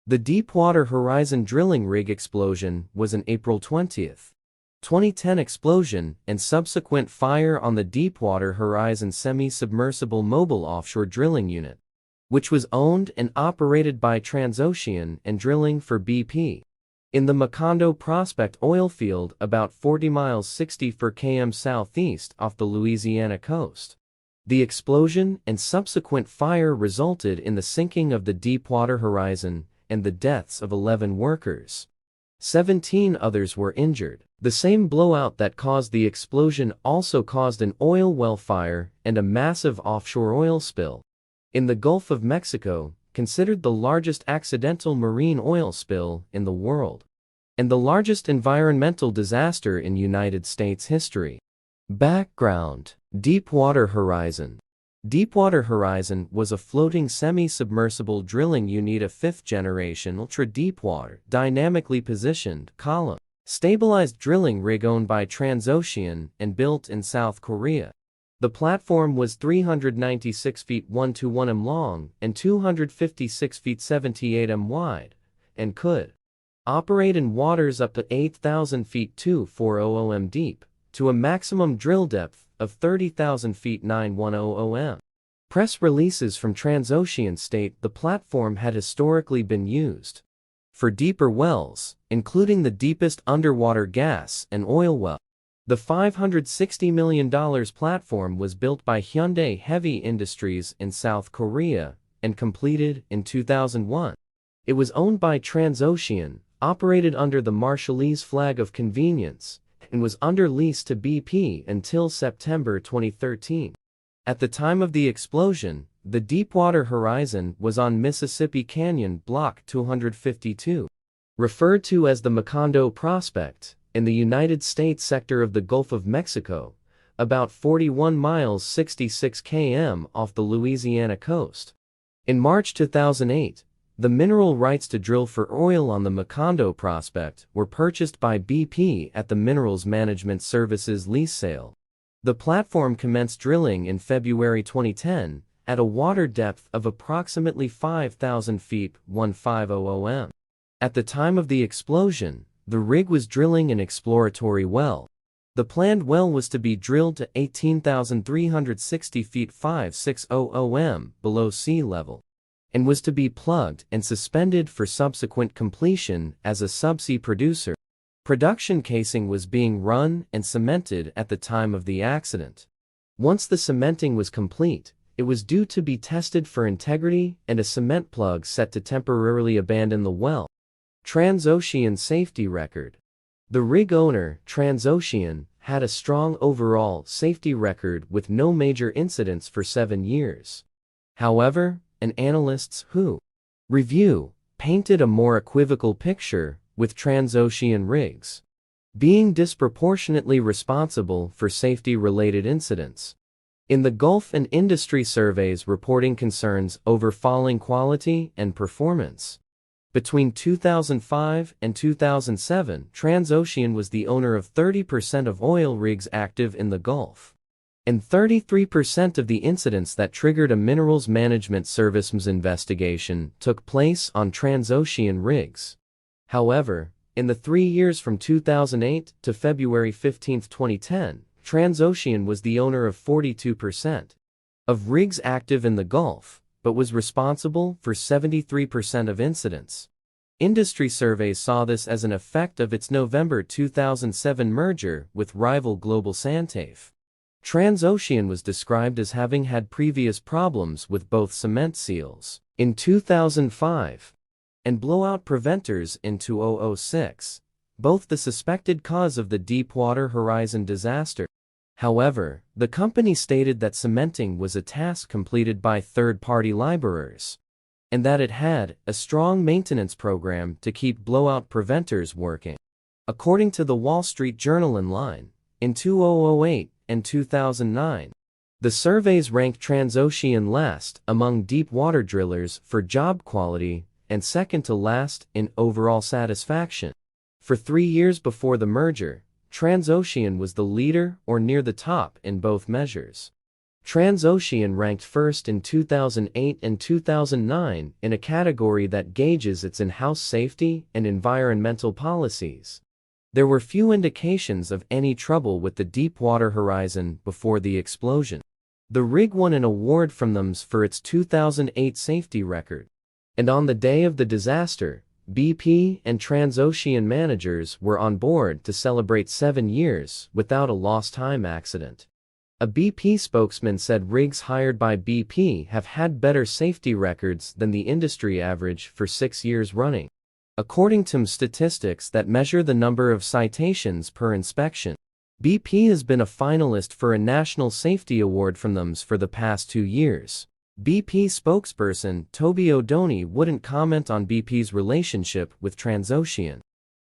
The Deepwater Horizon drilling rig explosion was an April 20, 2010 explosion and subsequent fire on the Deepwater Horizon semi-submersible mobile offshore drilling unit, which was owned and operated by Transocean and drilling for BP. In the Macondo Prospect oil field about 40 miles 64 km southeast off the Louisiana coast. The explosion and subsequent fire resulted in the sinking of the Deepwater Horizon and the deaths of 11 workers. 17 others were injured. The same blowout that caused the explosion also caused an oil well fire and a massive offshore oil spill in the Gulf of Mexico, considered the largest accidental marine oil spill in the world, and the largest environmental disaster in United States history. Background: Deepwater Horizon. Deepwater Horizon was a floating semi-submersible drilling unit, a fifth-generation ultra-deepwater, dynamically positioned, column, stabilized drilling rig owned by Transocean and built in South Korea. The platform was 396 feet 121 m long and 256 feet 78 m wide, and could operate in waters up to 8,000 feet 2,400 m deep, to a maximum drill depth of 30,000 feet 9,100 m. Press releases from Transocean state the platform had historically been used for deeper wells, including the deepest underwater gas and oil well. The $560 million platform was built by Hyundai Heavy Industries in South Korea and completed in 2001. It was owned by Transocean, operated under the Marshallese flag of convenience, and was under lease to BP until September 2013. At the time of the explosion, the Deepwater Horizon was on Mississippi Canyon Block 252, referred to as the Macondo Prospect, in the United States sector of the Gulf of Mexico, about 41 miles 66 km off the Louisiana coast. In March 2008, the mineral rights to drill for oil on the Macondo Prospect were purchased by BP at the Minerals Management Services lease sale. The platform commenced drilling in February 2010 at a water depth of approximately 5,000 feet 1,500 m. At the time of the explosion, the rig was drilling an exploratory well. The planned well was to be drilled to 18,360 feet 5,600 m below sea level, and was to be plugged and suspended for subsequent completion as a subsea producer. Production casing was being run and cemented at the time of the accident. Once the cementing was complete, it was due to be tested for integrity and a cement plug set to temporarily abandon the well. Transocean safety record. The rig owner, Transocean, had a strong overall safety record with no major incidents for 7 years. However, an analyst's who review painted a more equivocal picture, with Transocean rigs being disproportionately responsible for safety-related incidents in the Gulf, and industry surveys reporting concerns over falling quality and performance. Between 2005 and 2007, Transocean was the owner of 30% of oil rigs active in the Gulf, and 33% of the incidents that triggered a Minerals Management Services investigation took place on Transocean rigs. However, in the 3 years from 2008 to February 15, 2010, Transocean was the owner of 42% of rigs active in the Gulf, but was responsible for 73% of incidents. Industry surveys saw this as an effect of its November 2007 merger with rival Global Santafe. Transocean was described as having had previous problems with both cement seals in 2005 and blowout preventers in 2006, both the suspected cause of the Deepwater Horizon disaster. However, the company stated that cementing was a task completed by third-party laborers, and that it had a strong maintenance program to keep blowout preventers working. According to the Wall Street Journal in 2008 and 2009, the surveys ranked Transocean last among deep-water drillers for job quality and second to last in overall satisfaction. For 3 years before the merger, Transocean was the leader or near the top in both measures. Transocean ranked first in 2008 and 2009 in a category that gauges its in-house safety and environmental policies. There were few indications of any trouble with the Deepwater Horizon before the explosion. The rig won an award from them for its 2008 safety record. And on the day of the disaster, BP and Transocean managers were on board to celebrate 7 years without a lost time accident. A BP spokesman said rigs hired by BP have had better safety records than the industry average for 6 years running, according to statistics that measure the number of citations per inspection. BP has been a finalist for a National Safety Award from them for the past 2 years. BP spokesperson Toby O'Doney wouldn't comment on BP's relationship with Transocean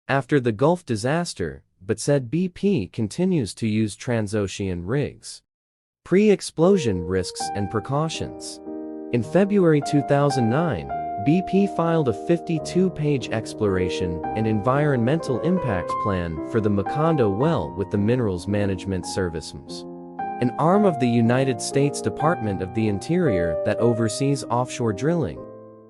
after the Gulf disaster, but said BP continues to use Transocean rigs. Pre-explosion risks and precautions. In February 2009, BP filed a 52-page exploration and environmental impact plan for the Macondo well with the Minerals Management Service, an arm of the United States Department of the Interior that oversees offshore drilling.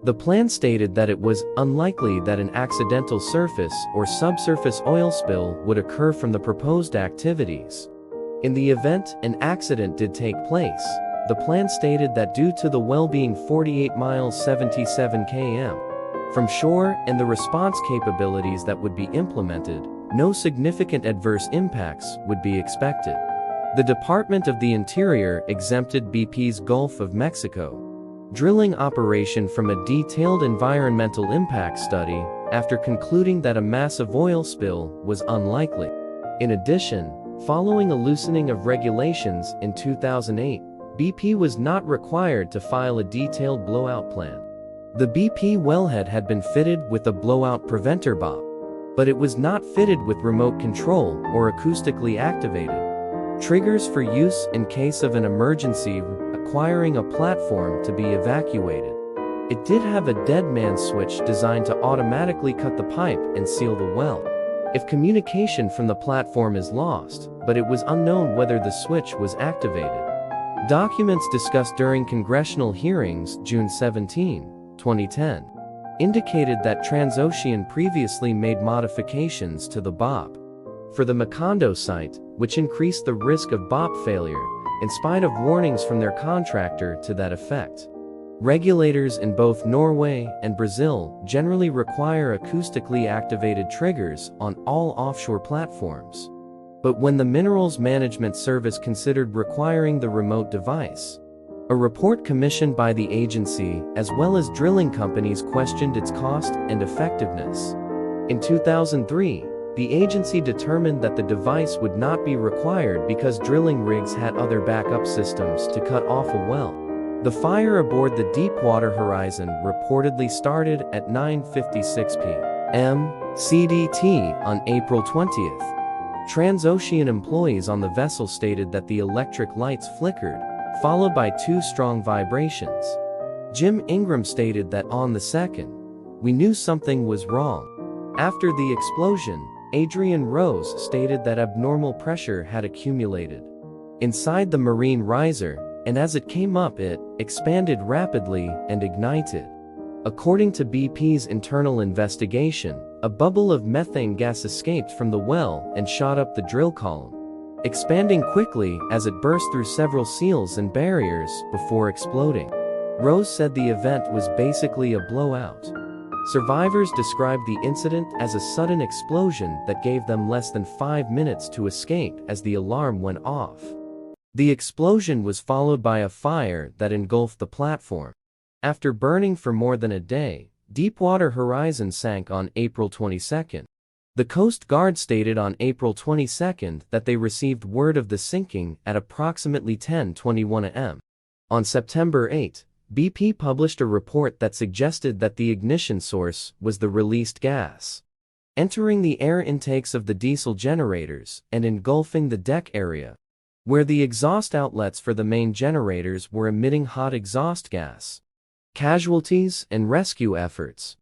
The plan stated that it was unlikely that an accidental surface or subsurface oil spill would occur from the proposed activities. In the event an accident did take place, the plan stated that due to the well being 48 miles 77 km from shore and the response capabilities that would be implemented, no significant adverse impacts would be expected. The Department of the Interior exempted BP's Gulf of Mexico drilling operation from a detailed environmental impact study after concluding that a massive oil spill was unlikely. In addition, following a loosening of regulations in 2008, BP was not required to file a detailed blowout plan. The BP wellhead had been fitted with a blowout preventer BOP, but it was not fitted with remote control or acoustically activated triggers for use in case of an emergency requiring a platform to be evacuated. It did have a dead man switch designed to automatically cut the pipe and seal the well if communication from the platform is lost, but it was unknown whether the switch was activated. Documents discussed during congressional hearings June 17, 2010, indicated that Transocean previously made modifications to the BOP for the Macondo site, which increased the risk of BOP failure, in spite of warnings from their contractor to that effect. Regulators in both Norway and Brazil generally require acoustically activated triggers on all offshore platforms. But when the Minerals Management Service considered requiring the remote device, a report commissioned by the agency as well as drilling companies questioned its cost and effectiveness. In 2003, the agency determined that the device would not be required because drilling rigs had other backup systems to cut off a well. The fire aboard the Deepwater Horizon reportedly started at 9:56 p.m. CDT on April 20th. Transocean employees on the vessel stated that the electric lights flickered, followed by 2 strong vibrations. Jim Ingram stated that on the 2nd, "We knew something was wrong." After the explosion, Adrian Rose stated that abnormal pressure had accumulated inside the marine riser, and as it came up it expanded rapidly and ignited. According to BP's internal investigation, a bubble of methane gas escaped from the well and shot up the drill column, expanding quickly as it burst through several seals and barriers before exploding. Rose said the event was basically a blowout. Survivors described the incident as a sudden explosion that gave them less than 5 minutes to escape as the alarm went off. The explosion was followed by a fire that engulfed the platform. After burning for more than a day, Deepwater Horizon sank on April 22. The Coast Guard stated on April 22 that they received word of the sinking at approximately 10:21 a.m. On September 8, BP published a report that suggested that the ignition source was the released gas entering the air intakes of the diesel generators and engulfing the deck area, where the exhaust outlets for the main generators were emitting hot exhaust gas. Casualties and rescue efforts.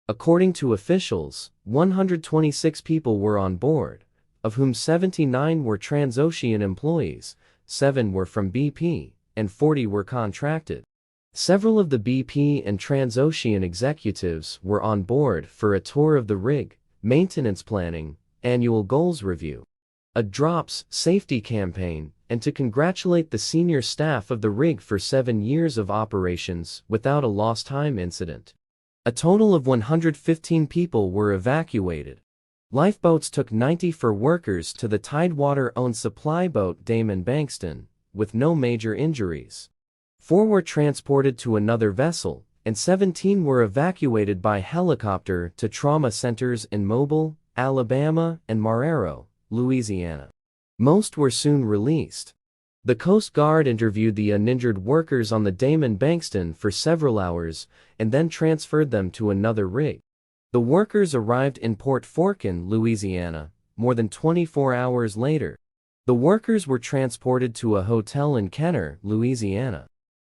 According to officials, 126 people were on board, of whom 79 were Transocean employees, 7 were from BP, and 40 were contracted. Several of the BP and Transocean executives were on board for a tour of the rig, maintenance planning, annual goals review, a drops safety campaign, and to congratulate the senior staff of the rig for 7 years of operations without a lost time incident. A total of 115 people were evacuated. Lifeboats took 94 workers to the Tidewater-owned supply boat Damon Bankston, with no major injuries. 4 were transported to another vessel, and 17 were evacuated by helicopter to trauma centers in Mobile, Alabama, and Marrero, Louisiana. Most were soon released. The Coast Guard interviewed the uninjured workers on the Damon Bankston for several hours and then transferred them to another rig. The workers arrived in Port Forkin, Louisiana, more than 24 hours later. The workers were transported to a hotel in Kenner, Louisiana,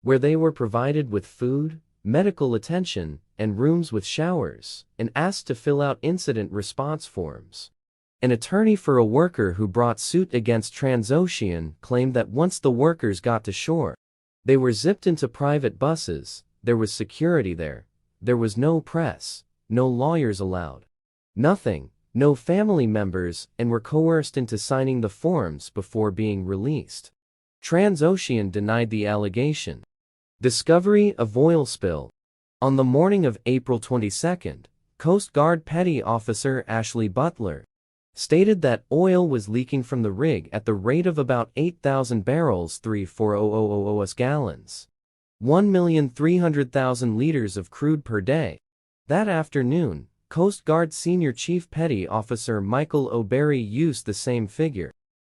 where they were provided with food, medical attention, and rooms with showers, and asked to fill out incident response forms. An attorney for a worker who brought suit against Transocean claimed that once the workers got to shore, they were zipped into private buses, there was security there was no press, no lawyers allowed, nothing, no family members, and were coerced into signing the forms before being released. Transocean denied the allegation. Discovery of oil spill. On the morning of April 22, Coast Guard Petty Officer Ashley Butler stated that oil was leaking from the rig at the rate of about 8,000 barrels 3,400 gallons, 1,300,000 liters of crude per day. That afternoon, Coast Guard Senior Chief Petty Officer Michael O'Berry used the same figure.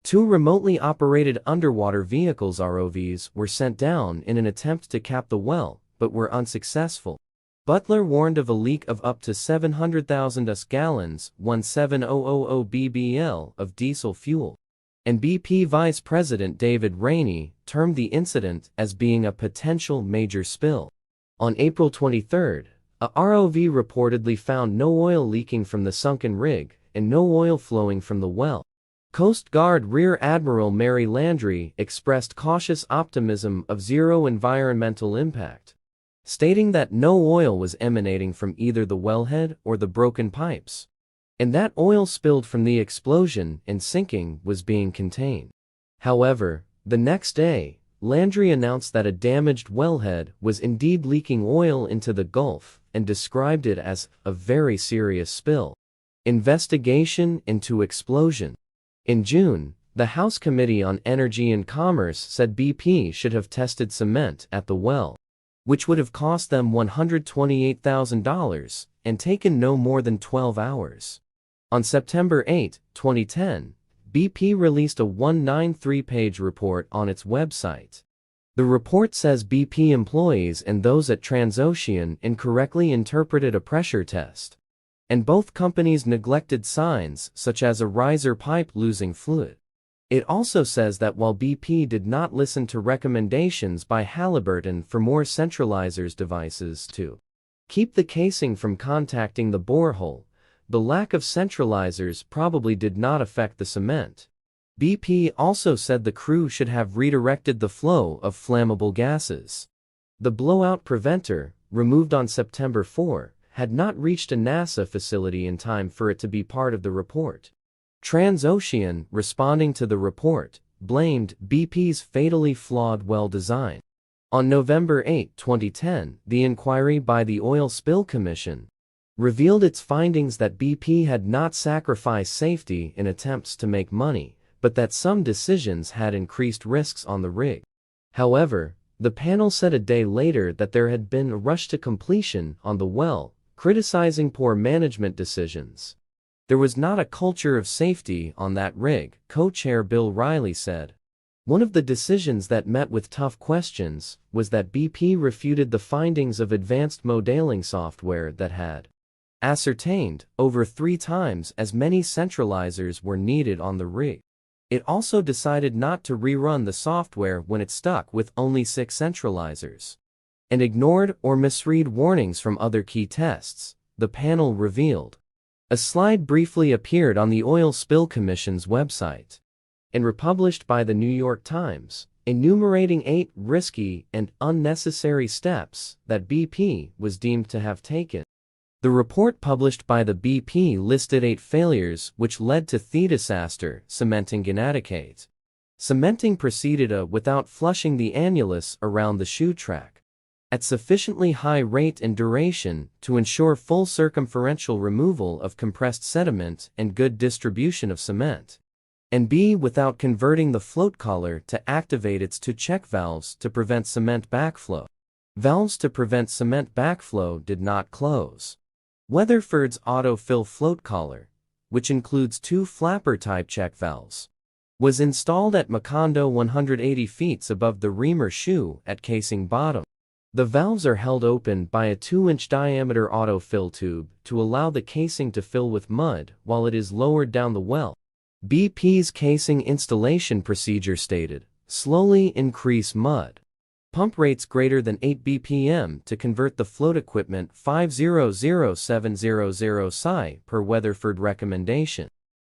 2 remotely operated underwater vehicles ROVs were sent down in an attempt to cap the well, but were unsuccessful. Butler warned of a leak of up to 700,000 gallons, 17,000 bbl of diesel fuel. And BP Vice President David Rainey termed the incident as being a potential major spill. On April 23, a ROV reportedly found no oil leaking from the sunken rig and no oil flowing from the well. Coast Guard Rear Admiral Mary Landry expressed cautious optimism of zero environmental impact, stating that no oil was emanating from either the wellhead or the broken pipes, and that oil spilled from the explosion and sinking was being contained. However, the next day, Landry announced that a damaged wellhead was indeed leaking oil into the Gulf and described it as a very serious spill. Investigation into explosion. In June, the House Committee on Energy and Commerce said BP should have tested cement at the well, which would have cost them $128,000 and taken no more than 12 hours. On September 8, 2010, BP released a 193-page report on its website. The report says BP employees and those at Transocean incorrectly interpreted a pressure test, and both companies neglected signs such as a riser pipe losing fluid. It also says that while BP did not listen to recommendations by Halliburton for more centralizers devices to keep the casing from contacting the borehole, the lack of centralizers probably did not affect the cement. BP also said the crew should have redirected the flow of flammable gases. The blowout preventer, removed on September 4, had not reached a NASA facility in time for it to be part of the report. Transocean, responding to the report, blamed BP's fatally flawed well design. On November 8, 2010, the inquiry by the Oil Spill Commission revealed its findings that BP had not sacrificed safety in attempts to make money, but that some decisions had increased risks on the rig. However, the panel said a day later that there had been a rush to completion on the well, criticizing poor management decisions. There was not a culture of safety on that rig, co-chair Bill Riley said. One of the decisions that met with tough questions was that BP refuted the findings of advanced modeling software that had ascertained over 3 times as many centralizers were needed on the rig. It also decided not to rerun the software when it stuck with only 6 centralizers, and ignored or misread warnings from other key tests, the panel revealed. A slide briefly appeared on the Oil Spill Commission's website and republished by the New York Times. enumerating 8 risky and unnecessary steps that BP was deemed to have taken. The report published by the BP listed 8 failures which led to the disaster, cementing inadequate. Cementing proceeded without flushing the annulus around the shoe track at sufficiently high rate and duration to ensure full circumferential removal of compressed sediment and good distribution of cement. And B, without converting the float collar to activate its 2 check valves to prevent cement backflow. Valves to prevent cement backflow did not close. Weatherford's auto-fill float collar, which includes 2 flapper-type check valves, was installed at Macondo 180 feet above the reamer shoe at casing bottom. The valves are held open by a 2-inch diameter auto-fill tube to allow the casing to fill with mud while it is lowered down the well. BP's casing installation procedure stated, slowly increase mud pump rates greater than 8 bpm to convert the float equipment 500700 psi per Weatherford recommendation.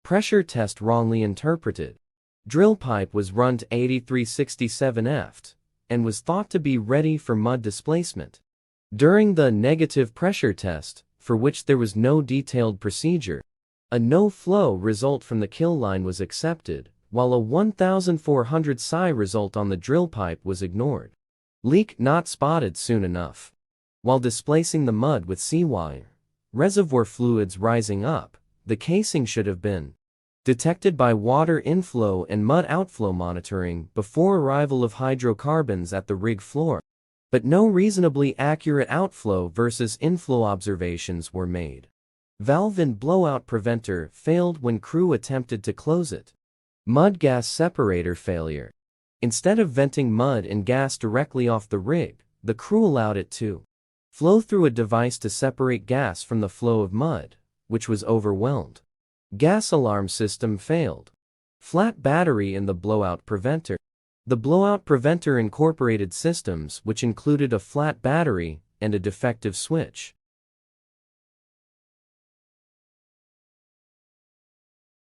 Pressure test wrongly interpreted. Drill pipe was run to 8367 ft and was thought to be ready for mud displacement. During the negative pressure test, for which there was no detailed procedure, a no-flow result from the kill line was accepted, while a 1400 psi result on the drill pipe was ignored. Leak not spotted soon enough. While displacing the mud with seawire, reservoir fluids rising up, the casing should have been detected by water inflow and mud outflow monitoring before arrival of hydrocarbons at the rig floor. But no reasonably accurate outflow versus inflow observations were made. Valve and blowout preventer failed when crew attempted to close it. Mud gas separator failure. Instead of venting mud and gas directly off the rig, the crew allowed it to flow through a device to separate gas from the flow of mud, which was overwhelmed. Gas alarm system failed. Flat battery in the blowout preventer. The blowout preventer incorporated systems which included a flat battery and a defective switch.